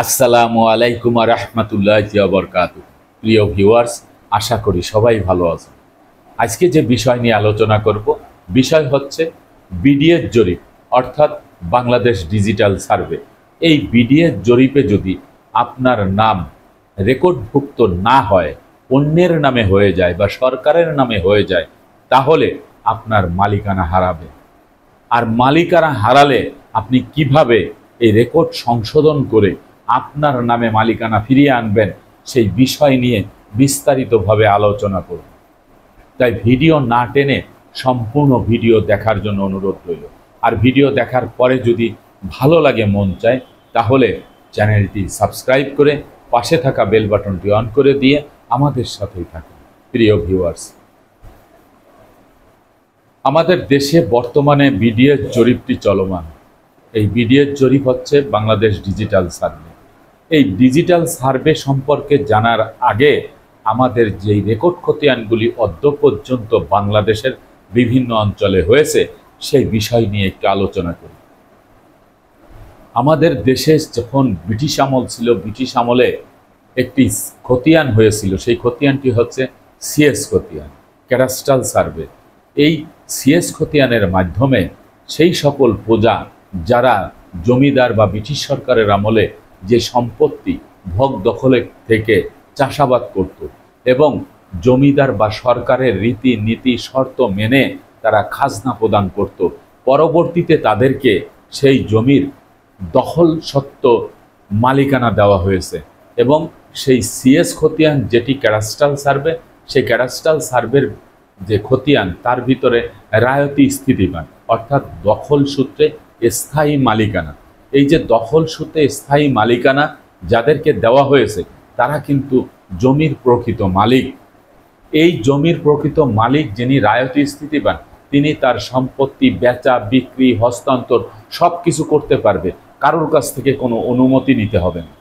আসসালামু আলাইকুম রহমতুল্লাহি ওয়া বারাকাতুহু। প্রিয় ভিউয়ার্স, আশা করি সবাই ভালো আছেন। আজকে যে বিষয় নিয়ে আলোচনা করব, বিষয় হচ্ছে বিডিএর জরিপ, অর্থাৎ বাংলাদেশ ডিজিটাল সার্ভে। এই বিডিএর জরিপে যদি আপনার নাম রেকর্ডভুক্ত না হয়, অন্যের নামে হয়ে যায় বা সরকারের নামে হয়ে যায়, তাহলে আপনার মালিকানা হারাবে। আর মালিকানা হারালে আপনি কিভাবে এই রেকর্ড সংশোধন করে আপনার নামে মালিকানা ফিরিয়ে আনবেন, সেই বিষয় নিয়ে বিস্তারিতভাবে আলোচনা করব। তাই ভিডিও না টেনে সম্পূর্ণ ভিডিও দেখার জন্য অনুরোধ রইল। আর ভিডিও দেখার পরে যদি ভালো লাগে, মন চায়, তাহলে চ্যানেলটি সাবস্ক্রাইব করে পাশে থাকা বেল বাটনটি অন করে দিয়ে আমাদের সাথেই থাকুন। প্রিয় ভিউয়ার্স, আমাদের দেশে বর্তমানে বিডিএর জরিপটি চলমান। এই বিডিএর জরিপ হচ্ছে বাংলাদেশ ডিজিটাল সার্ভে। এই ডিজিটাল সার্ভে সম্পর্কে জানার আগে আমাদের যেই রেকর্ড খতিয়ানগুলি অদ্য পর্যন্ত বাংলাদেশের বিভিন্ন অঞ্চলে হয়েছে, সেই বিষয় নিয়ে একটু আলোচনা করি। আমাদের দেশে যখন ব্রিটিশ আমল ছিল, ব্রিটিশ আমলে একটি খতিয়ান হয়েছিল। সেই খতিয়ানটি হচ্ছে সিএস খতিয়ান, ক্যাডাস্ট্রাল সার্ভে। এই সিএস খতিয়ানের মাধ্যমে সেই সকল প্রজা যারা জমিদার বা ব্রিটিশ সরকারের আমলে যে সম্পত্তি ভোগ দখলে থেকে চাষাবাদ করত এবং জমিদার বা সরকারের রীতি নীতি শর্ত মেনে তারা খাজনা প্রদান করত, পরবর্তীতে তাদেরকে সেই জমির দখল সত্ত্ব মালিকানা দেওয়া হয়েছে। এবং সেই সিএস খতিয়ান যেটি ক্যাডাস্ট্রাল সার্ভে, সেই ক্যাডাস্ট্রাল সার্ভের যে খতিয়ান, তার ভিতরে রায়তি স্থিতিবান, অর্থাৎ দখল সূত্রে স্থায়ী মালিকানা। এই যে দখল সূত্রে স্থায়ী মালিকানা যাদেরকে দেওয়া হয়েছে, তারা কিন্তু জমির প্রকৃত মালিক। এই জমির প্রকৃত মালিক যিনি রায়তি স্থিতিবান, তিনি তার সম্পত্তি বেচা বিক্রি হস্তান্তর সব কিছু করতে পারবে, কারোর কাছ থেকে কোনো অনুমতি নিতে হবে না।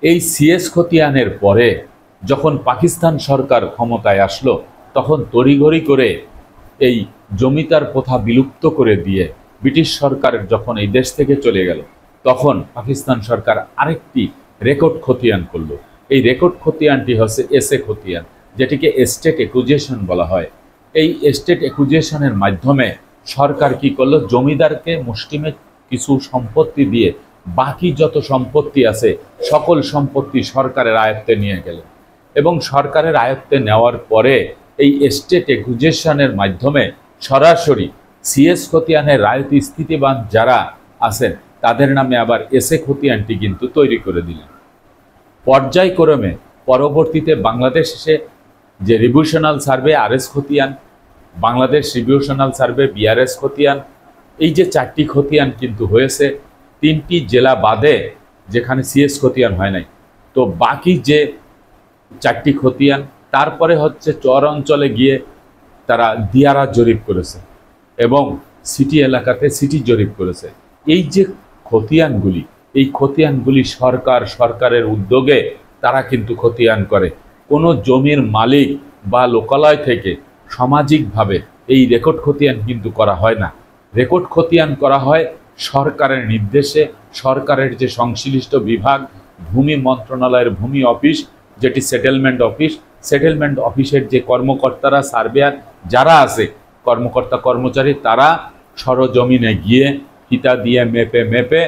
এই সিএস খতিয়ানের পরে যখন পাকিস্তান সরকার ক্ষমতায় আসলো, তখন তড়িঘড়ি করে এই জমিদার প্রথা বিলুপ্ত করে দিয়ে ব্রিটিশ সরকার যখন এই দেশ থেকে চলে গেল, তখন পাকিস্তান সরকার আরেকটি রেকর্ড খতিয়ান করলো। এই রেকর্ড খতিয়ানটি হচ্ছে এসএ খতিয়ান, যেটিকে এস্টেট অ্যাকুইজিশন বলা হয়। এই এস্টেট অ্যাকুইজিশনের মাধ্যমে সরকার কি করলো, জমিদারকে মুষ্টিমে কিছু সম্পত্তি দিয়ে বাকি যত সম্পত্তি আছে সকল সম্পত্তি সরকারের আয়ত্তে নিয়ে গেলেন। এবং সরকারের আয়ত্তে নেওয়ার পরে এই এস্টেট অ্যাকুইজিশনের মাধ্যমে সরাসরি সিএস খতিয়ানের রায়তি স্থিতিবান যারা আছেন তাদের নামে আবার এসএ খতিয়ানটি কিন্তু তৈরি করে দিলেন। পর্যায়ক্রমে পরবর্তীতে বাংলাদেশে যে রিভিউশনাল সার্ভে আরএস খতিয়ান, বাংলাদেশ রিভিউশনাল সার্ভে বিআরএস খতিয়ান, এই যে চারটি খতিয়ান কিন্তু হয়েছে, তিনটি জেলা বাদে যেখানে সিএস খতিয়ান হয় নাই। তো বাকি যে চারটি খতিয়ান, তারপরে হচ্ছে চর অঞ্চলে গিয়ে তারা দিয়ারা জরিপ করেছে এবং সিটি এলাকাতে সিটি জরিপ করেছে। এই যে খতিয়ানগুলি, এই খতিয়ানগুলি সরকারের উদ্যোগে তারা কিন্তু খতিয়ান করে। কোনো জমির মালিক বা লোকালয় থেকে সামাজিকভাবে এই রেকর্ড খতিয়ান কিন্তু করা হয় না। রেকর্ড খতিয়ান করা হয় সরকারের নির্দেশে। সরকারের যে সংশ্লিষ্ট বিভাগ, ভূমি মন্ত্রণালয়ের ভূমি অফিস, যেটি সেটেলমেন্ট অফিস, সেটেলমেন্ট অফিসের যে কর্মকর্তারা, সার্ভেয়ার যারা আছে, কর্মকর্তা কর্মচারী, তারা সরজমিনে গিয়ে ফিতা দিয়ে মেপে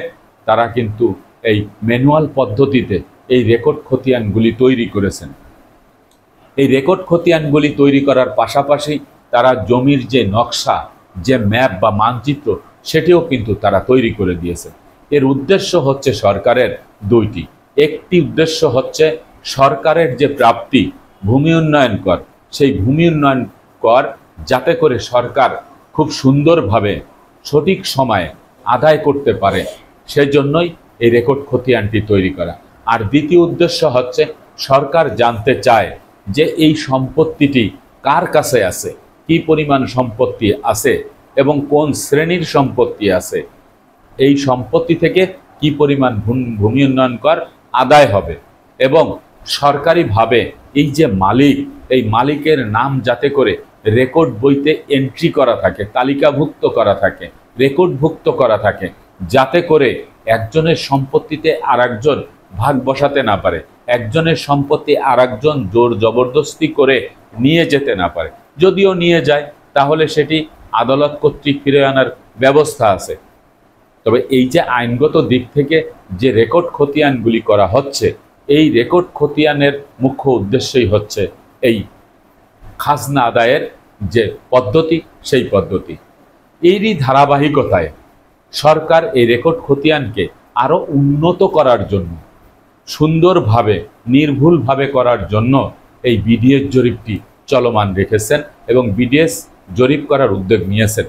তারা কিন্তু এই ম্যানুয়াল পদ্ধতিতে এই রেকর্ড খতিয়ানগুলি তৈরি করেছেন। এই রেকর্ড খতিয়ানগুলি তৈরি করার পাশাপাশি তারা জমির যে নকশা, যে ম্যাপ বা মানচিত্র, সেটিও কিন্তু তারা তৈরি করে দিয়েছে। এর উদ্দেশ্য হচ্ছে সরকারের দুইটি। একটি উদ্দেশ্য হচ্ছে সরকারের যে প্রাপ্তি ভূমি উন্নয়ন কর, সেই ভূমি উন্নয়ন কর যাতে করে সরকার খুব সুন্দরভাবে সঠিক সময়ে আদায় করতে পারে, সেজন্যই এই রেকর্ড খতিয়ানটি তৈরি করা। আর দ্বিতীয় উদ্দেশ্য হচ্ছে সরকার জানতে চায় যে এই সম্পত্তিটি কার কাছে আছে, কি পরিমাণ সম্পত্তি আছে এবং কোন শ্রেণীর সম্পত্তি আছে, এই সম্পত্তি থেকে কি পরিমাণ ভূমি উন্নয়ন কর আদায় হবে। এবং সরকারিভাবে এই যে মালিক, এই মালিকের নাম যাতে করে রেকর্ড বইতে এন্ট্রি করা থাকে, তালিকাভুক্ত করা থাকে, রেকর্ডভুক্ত করা থাকে, যাতে করে একজনের সম্পত্তিতে আরেকজন ভাগ বসাতে না পারে, একজনের সম্পত্তি আরেকজন জোর জবরদস্তি করে নিয়ে যেতে না পারে। যদিও নিয়ে যায় তাহলে সেটি আদালত কর্তৃক ফিরে আনার ব্যবস্থা আছে। তবে এই যে আইনগত দিক থেকে যে রেকর্ড খতিয়ানগুলি করা হচ্ছে, এই রেকর্ড খতিয়ানের মুখ্য উদ্দেশ্যই হচ্ছে এই খাজনা আদায়ের যে পদ্ধতি, সেই পদ্ধতি। এরই ধারাবাহিকতায় সরকার এই রেকর্ড খতিয়ানকে আরও উন্নত করার জন্য, সুন্দরভাবে নির্ভুলভাবে করার জন্য এই বিডিএস জরিপটি চলমান রেখেছেন এবং বিডিএস জরিপ করার উদ্যোগ নিয়েছেন।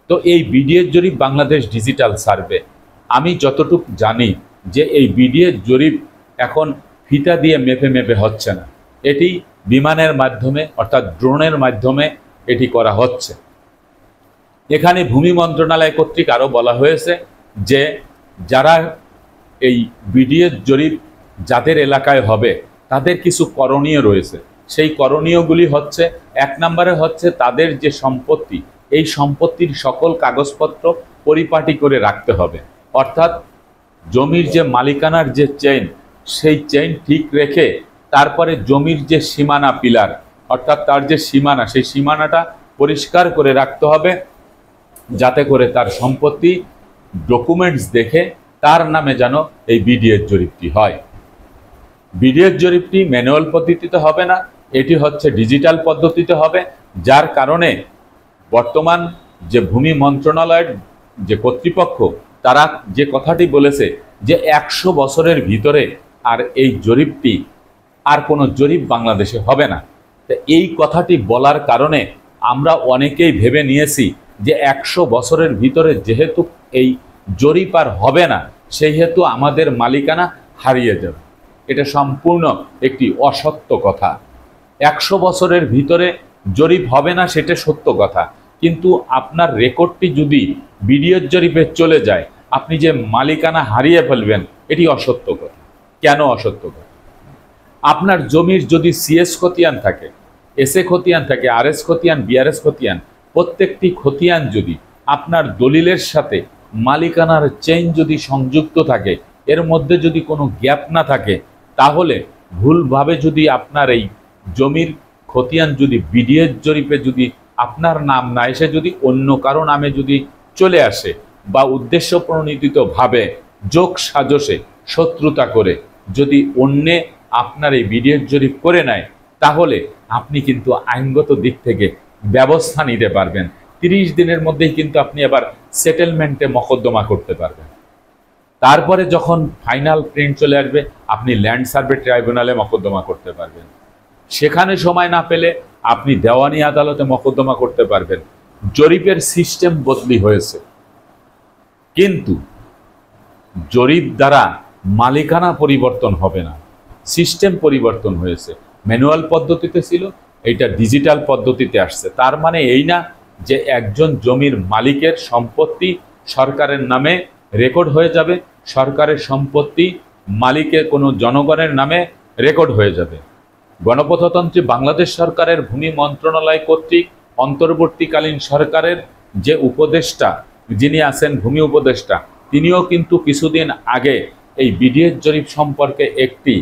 তো এই বিডিএস জরিপ বাংলাদেশ ডিজিটাল সার্ভে, আমি যতটুকু জানি যে এই বিডিএস জরিপ এখন ফিতা দিয়ে মেপে মেপে হচ্ছে না, এটি বিমানের মাধ্যমে অর্থাৎ ড্রোনের মাধ্যমে এটি করা হচ্ছে। এখানে ভূমি মন্ত্রণালয় কর্তৃক আরও বলা হয়েছে যে যারা এই বিডিএস জরিপ যাদের এলাকায় হবে তাদের কিছু করণীয় রয়েছে। সেই করণীয়গুলি হচ্ছে, 1 নম্বরে হচ্ছে তাদের যে সম্পত্তি, এই সম্পত্তির সকল কাগজপত্র পরিপাটি করে রাখতে হবে। অর্থাৎ জমির যে মালিকানার যে চেইন, সেই চেইন ঠিক রেখে তারপরে জমির যে সীমানা পিলার, অর্থাৎ তার যে সীমানা, সেই সীমানাটা পরিষ্কার করে রাখতে হবে, যাতে করে তার সম্পত্তি ডকুমেন্টস দেখে তার নামে যেন এই বিডিএস জরিপটি হয়। বিডিএস জরিপটি ম্যানুয়াল পদ্ধতিতে হবে না, এটি হচ্ছে ডিজিটাল পদ্ধতিতে হবে। যার কারণে বর্তমান যে ভূমি মন্ত্রণালয়ের যে কর্তৃপক্ষ, তারা যে কথাটি বলেছে যে 100 বছরের ভিতরে আর এই জরিপটি, আর কোনো জরিপ বাংলাদেশে হবে না। তো এই কথাটি বলার কারণে আমরা অনেকেই ভেবে নিয়েছি যে 100 বছরের ভিতরে যেহেতু এই জরিপ আর হবে না, সেই হেতু আমাদের মালিকানা হারিয়ে যাবে। এটা সম্পূর্ণ একটি অসত্য কথা। 100 বছরের ভিতরে জরিপ হবে না সেটা সত্য কথা, কিন্তু আপনার রেকর্ডটি যদি বিডিএস জরিপে চলে যায়, আপনি যে মালিকানা হারিয়ে ফেলবেন, এটি অসত্য কথা। কেন অসত্য কথা? আপনার জমির যদি সিএস খতিয়ান থাকে, এসএ খতিয়ান থাকে, আরএস খতিয়ান, বিআরএস খতিয়ান, প্রত্যেকটি খতিয়ান যদি আপনার দলিলের সাথে মালিকানার চেইন যদি সংযুক্ত থাকে, এর মধ্যে যদি কোনো গ্যাপ না থাকে, তাহলে ভুলভাবে যদি আপনার এই জমির খতিয়ান যদি বিডিএস জরিপে যদি আপনার নাম না এসে যদি অন্য কারো নামে যদি চলে আসে, বা উদ্দেশ্য প্রণোদিতভাবে যোগ সাজসে শত্রুতা করে যদি অন্যে আপনার এই বিডিএস জরিপ করে নেয়, তাহলে আপনি কিন্তু আইনগত দিক থেকে ব্যবস্থা নিতে পারবেন। 30 দিনের মধ্যেই কিন্তু আপনি আবার সেটেলমেন্টে মকদ্দমা করতে পারবেন। তারপরে যখন ফাইনাল প্রিন্ট চলে আসবে, আপনি ল্যান্ড সার্ভে ট্রাইব্যুনালে মকদ্দমা করতে পারবেন। সেখানে সময় না পেলে আপনি দেওয়ানি আদালতে মকদ্দমা করতে পারবেন। জরিপের সিস্টেম বদলি হয়েছে, কিন্তু জরিপ দ্বারা মালিকানা পরিবর্তন হবে না, সিস্টেম পরিবর্তন হয়েছে। ম্যানুয়াল পদ্ধতিতে ছিল, এটা ডিজিটাল পদ্ধতিতে আসছে। তার মানে এই না যে একজন জমির মালিকের সম্পত্তি সরকারের নামে রেকর্ড হয়ে যাবে, সরকারের সম্পত্তি মালিকের কোনো জনগণের নামে রেকর্ড হয়ে যাবে। গণপ্রজাতন্ত্রী বাংলাদেশ সরকারের ভূমি মন্ত্রণালয় কর্তৃক অন্তর্বর্তীকালীন সরকারের যে উপদেষ্টা যিনি আছেন, ভূমি উপদেষ্টা, তিনিও কিন্তু কিছুদিন আগে এই বিডিএস জরিপ সম্পর্কে একটি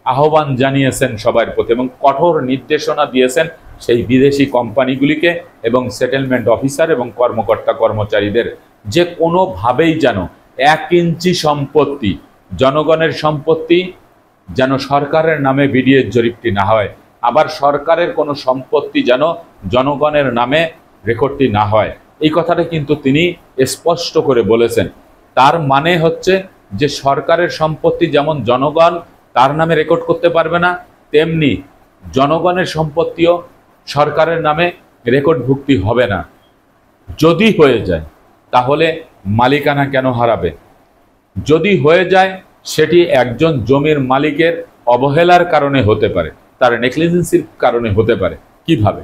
আহ্বান জানিয়েছেন সবার প্রতি এবং কঠোর নির্দেশনা দিয়েছেন সেই বিদেশি কোম্পানিগুলিকে এবং সেটেলমেন্ট অফিসার এবং কর্মকর্তা কর্মচারীদের, যে কোনোভাবেই যেন 1 ইঞ্চি সম্পত্তি, জনগণের সম্পত্তি, যেন সরকারের নামে বিডিএস জরিপটি না হয়, আবার সরকারের কোনো সম্পত্তি যেন জনগণের নামে রেকর্ডটি না হয়। এই কথাটা কিন্তু তিনি স্পষ্ট করে বলেছেন। তার মানে হচ্ছে যে সরকারের সম্পত্তি যেমন জনগণ তার নামে রেকর্ড করতে পারবে না, তেমনি জনগণের সম্পত্তিও সরকারের নামে রেকর্ডভুক্তি হবে না। যদি হয়ে যায় তাহলে মালিকানা কেন হারাবে? যদি হয়ে যায় সেটি একজন জমির মালিকের অবহেলার কারণে হতে পারে, তার নেগলিজেন্সির কারণে হতে পারে। কিভাবে?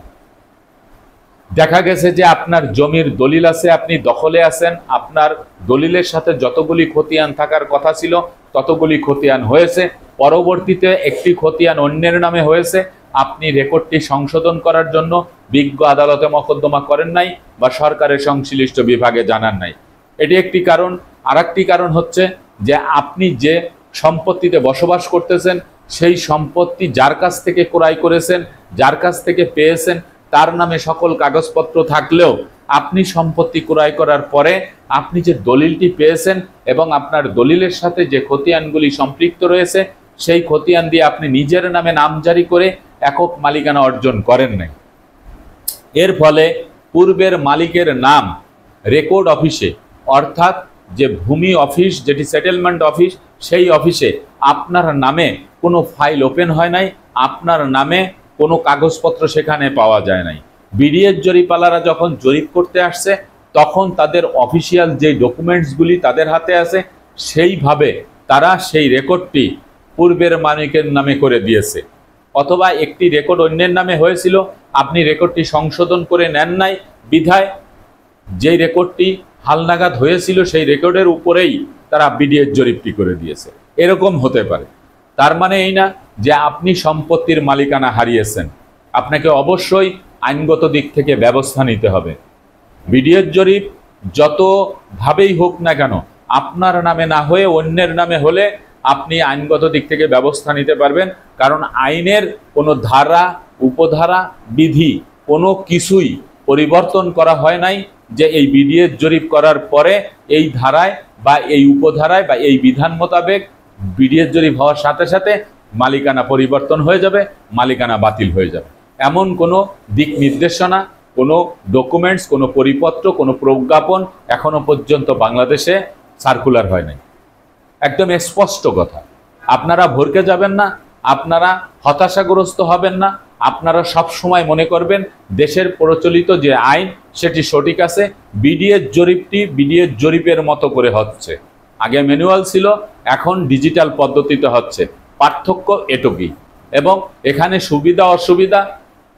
দেখা গেছে যে আপনার জমির দলিল আছে, আপনি দখলে আছেন, আপনার দলিলের সাথে যতগুলি খতিয়ান থাকার কথা ছিল ততগুলি খতিয়ান হয়েছে, পরবর্তীতে একটি খতিয়ান অন্যের নামে হয়েছে, আপনি রেকর্ডটি সংশোধন করার জন্য বিজ্ঞ আদালতে মকদ্দমা করেন নাই বা সরকারের সংশ্লিষ্ট বিভাগে জানান নাই। এটি একটি কারণ। আর একটি কারণ হচ্ছে যে আপনি যে সম্পত্তিতে বসবাস করতেছেন সেই সম্পত্তি যার কাছ থেকে ক্রয় করেছেন, যার কাছ থেকে পেয়েছেন, তার নামে সকল কাগজপত্র থাকলেও আপনি সম্পত্তি ক্রয় করার পরে আপনি যে দলিলটি পেয়েছেন এবং আপনার দলিলের সাথে যে খতিয়ানগুলি সম্পৃক্ত রয়েছে সেই খতিয়ান দিয়ে আপনি নিজের নামে নামজারি করে একক মালিকানা অর্জন করেন নাই। এর ফলে পূর্বের মালিকের নাম রেকর্ড অফিসে, অর্থাৎ যে ভূমি অফিস, যেটি সেটেলমেন্ট অফিস, সেই অফিসে আপনার নামে কোনো ফাইল ওপেন হয় নাই, আপনার নামে কোনো কাগজপত্র সেখানে পাওয়া যায় নাই। বিডিএর জরিপালারা যখন জরিপ করতে আসছে তখন তাদের অফিসিয়াল যে ডকুমেন্টসগুলি তাদের হাতে আছে, সেইভাবে তারা সেই রেকর্ডটি পূর্বের মালিকের নামে করে দিয়েছে। অথবা একটি রেকর্ড অন্যের নামে হয়েছিল, আপনি রেকর্ডটি সংশোধন করে নেন নাই, বিধায় যেই রেকর্ডটি হালনাগাদ হয়েছিল সেই রেকর্ডের উপরেই তারা বিডিএর জরিপটি করে দিয়েছে। এরকম হতে পারে। তার মানে এই না যে আপনি সম্পত্তির মালিকানা হারিয়েছেন, আপনাকে অবশ্যই আইনগত দিক থেকে ব্যবস্থা নিতে হবে। বিডিএর জরিপ যতভাবেই হোক না কেন আপনার নামে না হয়ে অন্যের নামে হলে আপনি আইনগত দিক থেকে ব্যবস্থা নিতে পারবেন, কারণ আইনের কোনো ধারা, উপধারা, বিধি কোনো কিছুই পরিবর্তন করা হয় নাই যে এই বিডিএর জরিপ করার পরে এই ধারায় বা এই উপধারায় বা এই বিধান মোতাবেক বিডিএর জরিপ হওয়ার সাথে সাথে মালিকানা পরিবর্তন হয়ে যাবে, মালিকানা বাতিল হয়ে যাবে। এমন কোনো দিক নির্দেশনা, কোনো ডকুমেন্টস, কোনো পরিপত্র, কোনো প্রজ্ঞাপন এখনো পর্যন্ত বাংলাদেশে সার্কুলার হয় নাই। একদম স্পষ্ট কথা। আপনারা ভরকে যাবেন না, আপনারা হতাশাগ্রস্ত হবেন না, আপনারা সব সময় মনে করবেন দেশের প্রচলিত যে আইন সেটি সঠিক আছে। বিডিএর জরিপটি বিডিএর জরিপের মতো করে হচ্ছে। আগে ম্যানুয়াল ছিল, এখন ডিজিটাল পদ্ধতিতে হচ্ছে। পার্থক্য এটুকুই। এবং এখানে সুবিধা অসুবিধা,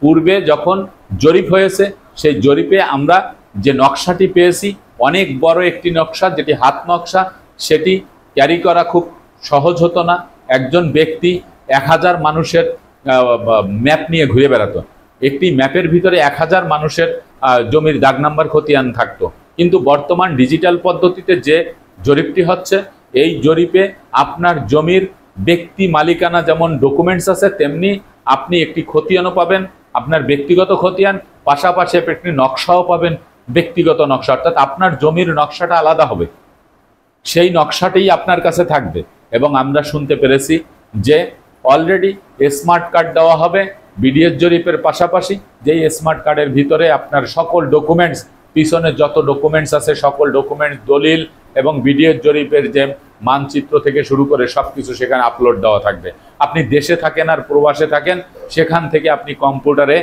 পূর্বে যখন জরিপ হয়েছে সেই জরিপে আমরা যে নকশাটি পেয়েছি, অনেক বড় একটি নকশা, যেটি হাত নকশা, সেটি ক্যারি করা খুব সহজ হতো না। একজন ব্যক্তি 1000 মানুষের ম্যাপ নিয়ে ঘুরে বেড়াতো। একটি ম্যাপের ভিতরে 1000 মানুষের জমির দাগ নাম্বার খতিয়ান থাকতো। কিন্তু বর্তমান ডিজিটাল পদ্ধতিতে যে জরিপটি হচ্ছে, এই জরিপে আপনার জমির ব্যক্তি মালিকানা যেমন ডকুমেন্টস আছে, তেমনি আপনি একটি খতিয়ানও পাবেন, আপনার ব্যক্তিগত খতিয়ান, পাশাপাশি একটি নকশাও পাবেন, ব্যক্তিগত নকশা, অর্থাৎ আপনার জমির নকশাটা আলাদা হবে, সেই নকশাটাই আপনার কাছে থাকবে। এবং আমরা শুনতে পেরেছি যে অলরেডি স্মার্ট কার্ড দেওয়া হবে বিডিএর জরিপের পাশাপাশি, যেই স্মার্ট কার্ডের ভিতরে আপনার সকল ডকুমেন্টস, পিছনে যত ডকুমেন্টস আছে সকল ডকুমেন্টস, দলিল এবং বিডিএর জরিপের যে মানচিত্র থেকে শুরু করে সব কিছু সেখানে আপলোড দেওয়া থাকবে। আপনি দেশে থাকেন আর প্রবাসে থাকেন, সেখান থেকে আপনি কম্পিউটারে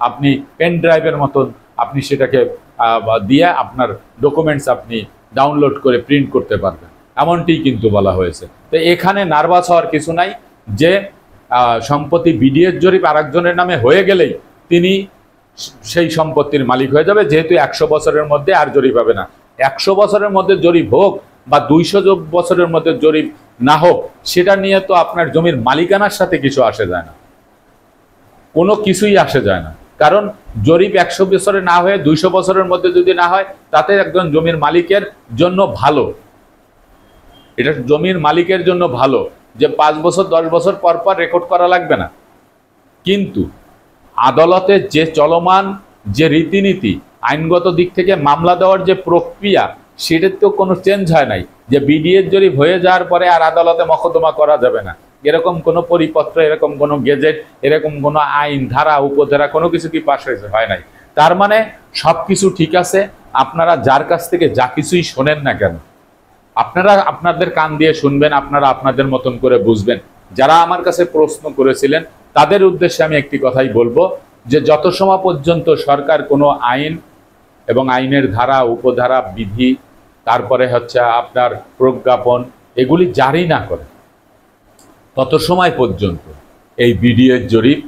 আপনি পেন ড্রাইভের মতন আপনি সেটাকে দিয়ে আপনার ডকুমেন্টস আপনি ডাউনলোড করে প্রিন্ট করতে পারবেন, এমনটিই কিন্তু বলা হয়েছে। তো এখানে নার্ভাস হওয়ার কিছু নাই যে সম্পত্তি বিডিএর জরিপ আরেকজনের নামে হয়ে গেলেই তিনি সেই সম্পত্তির মালিক হয়ে যাবে, যেহেতু 100 বছরের মধ্যে আর জরিপ হবে না। 100 বছরের মধ্যে জরিপ হোক বা 200 বছরের মধ্যে জরিপ না হোক, সেটা নিয়ে তো আপনার জমির মালিকানার সাথে কিছু আসে যায় না, কোনো কিছুই আসে যায় না। কারণ জরিপ 100 বছরে না হয়ে 200 বছরের মধ্যে যদি না হয়, তাতে একজন জমির মালিকের জন্য ভালো, এটা জমির মালিকের জন্য ভালো যে 5 বছর 10 বছর পর পর রেকর্ড করা লাগবে না। কিন্তু আদালতে যে চলমান যে রীতিনীতি, আইনগত দিক থেকে মামলা দেওয়ার যে প্রক্রিয়া, সেটার তো কোনো চেঞ্জ হয় নাই যে বিডিএর জরিপ হয়ে যাওয়ার পরে আর আদালতে মকদ্দমা করা যাবে না, এরকম কোনো পরিপত্র, এরকম কোনো গেজেট, এরকম কোনো আইন, ধারা, উপধারা কোনো কিছু কি পাশ হয় নাই। তার মানে সব কিছু ঠিক আছে। আপনারা যার কাছ থেকে যা কিছুই শোনেন না কেন, আপনারা আপনাদের কান দিয়ে শুনবেন, আপনারা আপনাদের মতন করে বুঝবেন। যারা আমার কাছে প্রশ্ন করেছিলেন তাদের উদ্দেশ্যে আমি একটি কথাই বলবো যে যত সময় পর্যন্ত সরকার কোনো আইন এবং আইনের ধারা, উপধারা, বিধি, তারপরে হচ্ছে আপনার প্রজ্ঞাপন, এগুলি জারি না করে, তত সময় পর্যন্ত এই বিডিএর জরিপ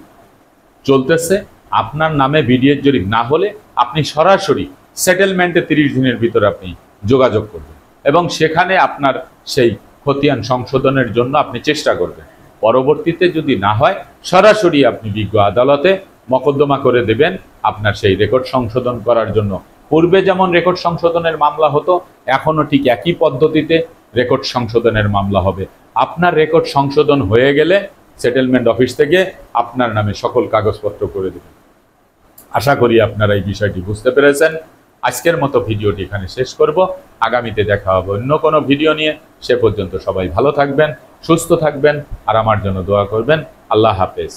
চলতেছে। আপনার নামে বিডিএর জরিপ না হলে আপনি সরাসরি সেটেলমেন্টে 30 দিনের ভিতরে আপনি যোগাযোগ করবেন এবং সেখানে আপনার সেই খতিয়ান সংশোধনের জন্য আপনি চেষ্টা করবেন। পরবর্তীতে যদি না হয়, সরাসরি আপনি বিজ্ঞ আদালতে মকদ্দমা করে দেবেন আপনার সেই রেকর্ড সংশোধন করার জন্য পূর্বে যেমন রেকর্ড সংশোধনের মামলা হতো, এখনও ঠিক একই পদ্ধতিতে রেকর্ড সংশোধনের মামলা হবে। আপনার রেকর্ড সংশোধন হয়ে গেলে সেটেলমেন্ট অফিস থেকে আপনার নামে সকল কাগজপত্র করে দেবে। আশা করি আপনারা এই বিষয়টি বুঝতে পেরেছেন। আজকের মতো ভিডিওটি এখানে শেষ করব। আগামীতে দেখা হবে অন্য কোনো ভিডিও নিয়ে। সে পর্যন্ত সবাই ভালো থাকবেন, সুস্থ থাকবেন, আর আমার জন্য দোয়া করবেন। আল্লাহ হাফেজ।